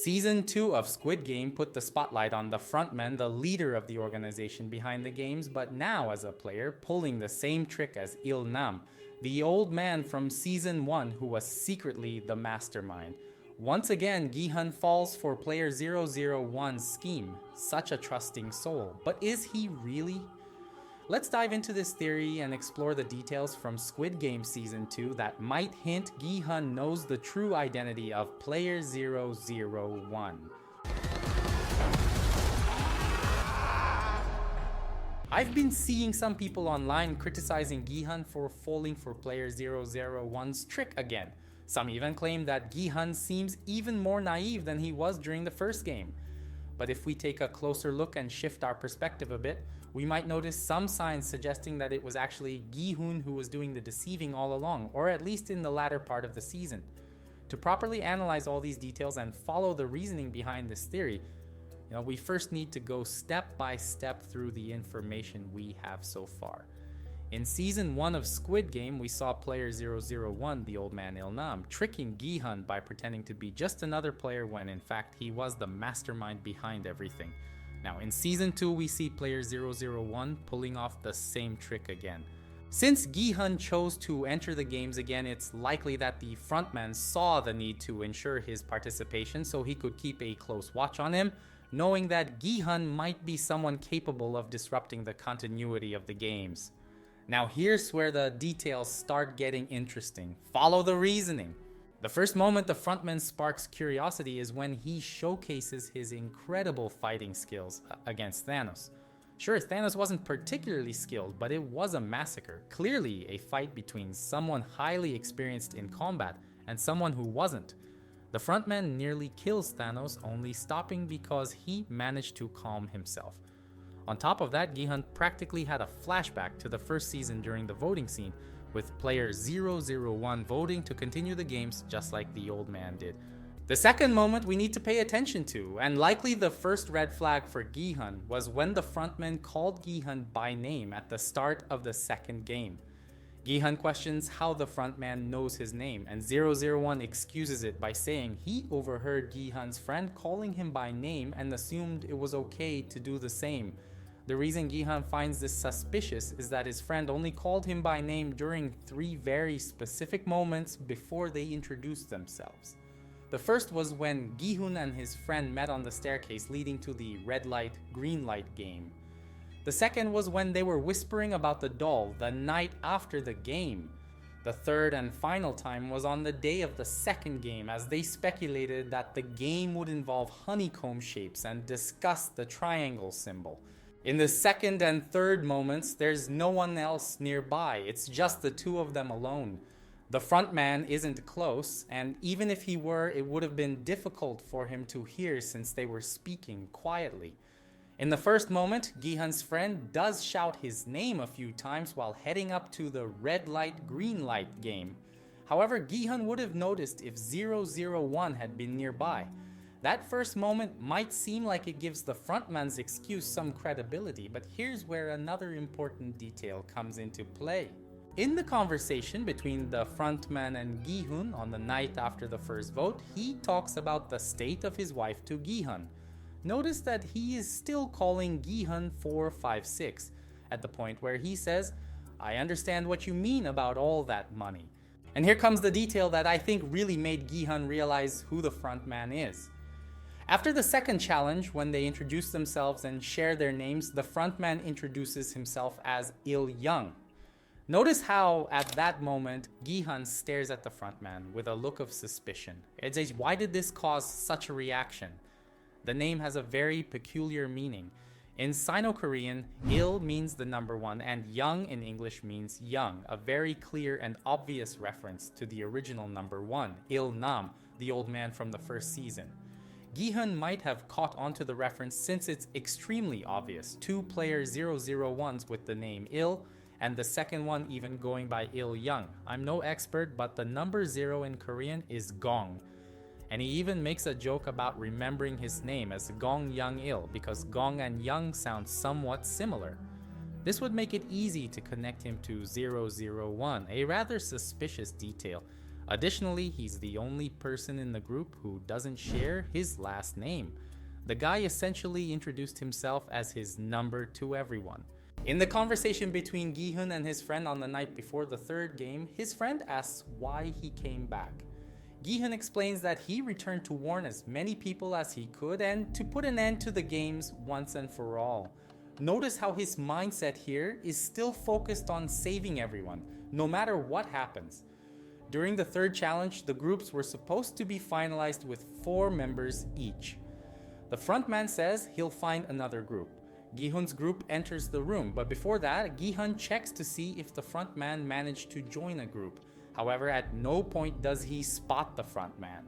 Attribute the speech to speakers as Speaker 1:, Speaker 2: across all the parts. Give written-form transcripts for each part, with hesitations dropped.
Speaker 1: Season 2 of Squid Game put the spotlight on the frontman, the leader of the organization behind the games, but now as a player, pulling the same trick as Il Nam, the old man from Season 1 who was secretly the mastermind. Once again, Gi Hun falls for player 001's scheme. Such a trusting soul. But is he really? Let's dive into this theory and explore the details from Squid Game Season 2 that might hint Gi Hun knows the true identity of player 001. I've been seeing some people online criticizing Gi Hun for falling for player 001's trick again. Some even claim that Gi Hun seems even more naive than he was during the first game. But if we take a closer look and shift our perspective a bit, we might notice some signs suggesting that it was actually Gi Hun who was doing the deceiving all along, or at least in the latter part of the season. To properly analyze all these details and follow the reasoning behind this theory, we first need to go step by step through the information we have so far. In Season 1 of Squid Game, we saw player 001, the old man Il Nam, tricking Gi Hun by pretending to be just another player when in fact he was the mastermind behind everything. Now in Season 2, we see player 001 pulling off the same trick again. Since Gi Hun chose to enter the games again, it's likely that the frontman saw the need to ensure his participation so he could keep a close watch on him, knowing that Gi Hun might be someone capable of disrupting the continuity of the games. Now here's where the details start getting interesting. Follow the reasoning. The first moment the frontman sparks curiosity is when he showcases his incredible fighting skills against Thanos. Sure, Thanos wasn't particularly skilled, but it was a massacre. Clearly a fight between someone highly experienced in combat and someone who wasn't. The frontman nearly kills Thanos, only stopping because he managed to calm himself. On top of that, Gi Hun practically had a flashback to the first season during the voting scene, with player 001 voting to continue the games just like the old man did. The second moment we need to pay attention to, and likely the first red flag for Gi Hun, was when the frontman called Gi Hun by name at the start of the second game. Gi Hun questions how the frontman knows his name, and 001 excuses it by saying he overheard Gi Hun's friend calling him by name and assumed it was okay to do the same. The reason Gi Hun finds this suspicious is that his friend only called him by name during 3 very specific moments before they introduced themselves. The first was when Gi Hun and his friend met on the staircase leading to the red light, green light game. The second was when they were whispering about the doll the night after the game. The third and final time was on the day of the second game, as they speculated that the game would involve honeycomb shapes and discussed the triangle symbol. In the second and third moments, there's no one else nearby, it's just the two of them alone. The frontman isn't close, and even if he were, it would have been difficult for him to hear since they were speaking quietly. In the first moment, Gi Hun's friend does shout his name a few times while heading up to the red light, green light game. However, Gi Hun would have noticed if 001 had been nearby. That first moment might seem like it gives the frontman's excuse some credibility, but here's where another important detail comes into play. In the conversation between the frontman and Gi Hun on the night after the first vote, he talks about the state of his wife to Gi Hun. Notice that he is still calling Gi Hun 456 at the point where he says, "I understand what you mean about all that money." And here comes the detail that I think really made Gi Hun realize who the frontman is. After the second challenge, when they introduce themselves and share their names, the frontman introduces himself as Il Young. Notice how, at that moment, Gi Hun stares at the frontman with a look of suspicion. It says, why did this cause such a reaction? The name has a very peculiar meaning. In Sino-Korean, Il means the number 1 and Young in English means young, a very clear and obvious reference to the original number 1, Il Nam, the old man from the first season. Gi Hun might have caught onto the reference since it's extremely obvious. 2 player 001s with the name Il, and the second one even going by Il Young. I'm no expert, but the number 0 in Korean is Gong. And he even makes a joke about remembering his name as Gong Young Il because Gong and Young sound somewhat similar. This would make it easy to connect him to 001, a rather suspicious detail. Additionally, he's the only person in the group who doesn't share his last name. The guy essentially introduced himself as his number to everyone. In the conversation between Gi Hun and his friend on the night before the third game, his friend asks why he came back. Gi Hun explains that he returned to warn as many people as he could and to put an end to the games once and for all. Notice how his mindset here is still focused on saving everyone, no matter what happens. During the third challenge, the groups were supposed to be finalized with 4 members each. The frontman says he'll find another group. Gi Hun's group enters the room, but before that, Gi Hun checks to see if the frontman managed to join a group. However, at no point does he spot the frontman.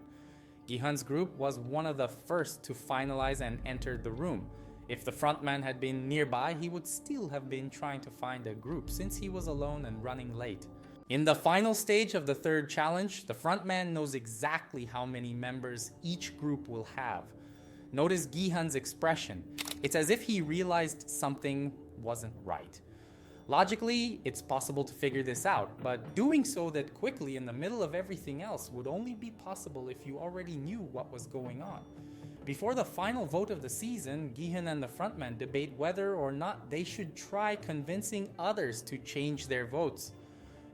Speaker 1: Gi Hun's group was one of the first to finalize and enter the room. If the frontman had been nearby, he would still have been trying to find a group since he was alone and running late. In the final stage of the third challenge, the frontman knows exactly how many members each group will have. Notice Gi Hun's expression. It's as if he realized something wasn't right. Logically, it's possible to figure this out, but doing so that quickly in the middle of everything else would only be possible if you already knew what was going on. Before the final vote of the season, Gi Hun and the frontman debate whether or not they should try convincing others to change their votes.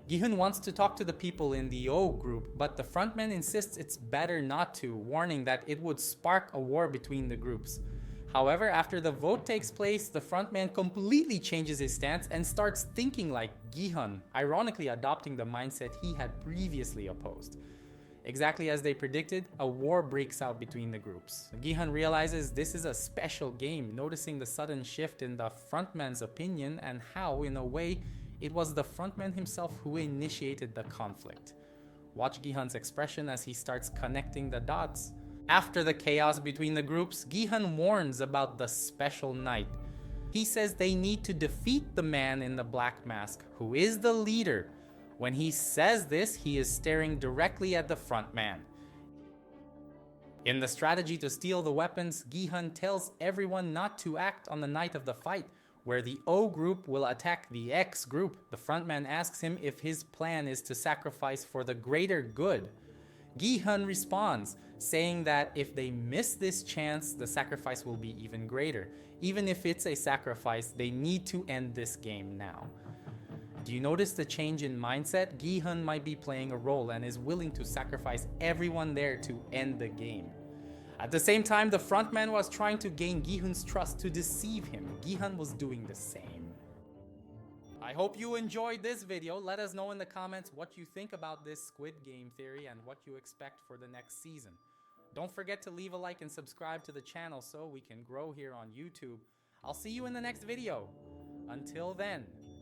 Speaker 1: Gi Hun wants to talk to the people in the O group, but the frontman insists it's better not to, warning that it would spark a war between the groups. However, after the vote takes place, the frontman completely changes his stance and starts thinking like Gi Hun, ironically adopting the mindset he had previously opposed. Exactly as they predicted, a war breaks out between the groups. Gi Hun realizes this is a special game, noticing the sudden shift in the frontman's opinion and how, in a way, it was the frontman himself who initiated the conflict. Watch Gi Hun's expression as he starts connecting the dots. After the chaos between the groups, Gi Hun warns about the special night. He says they need to defeat the man in the black mask, who is the leader. When he says this, he is staring directly at the frontman. In the strategy to steal the weapons, Gi Hun tells everyone not to act on the night of the fight, where the O group will attack the X group. The frontman asks him if his plan is to sacrifice for the greater good. Gi Hun responds, saying that if they miss this chance, the sacrifice will be even greater. Even if it's a sacrifice, they need to end this game now. Do you notice the change in mindset? Gi Hun might be playing a role and is willing to sacrifice everyone there to end the game. At the same time, the frontman was trying to gain Gi Hun's trust to deceive him. Gi Hun was doing the same. I hope you enjoyed this video. Let us know in the comments what you think about this Squid Game theory and what you expect for the next season. Don't forget to leave a like and subscribe to the channel so we can grow here on YouTube. I'll see you in the next video. Until then,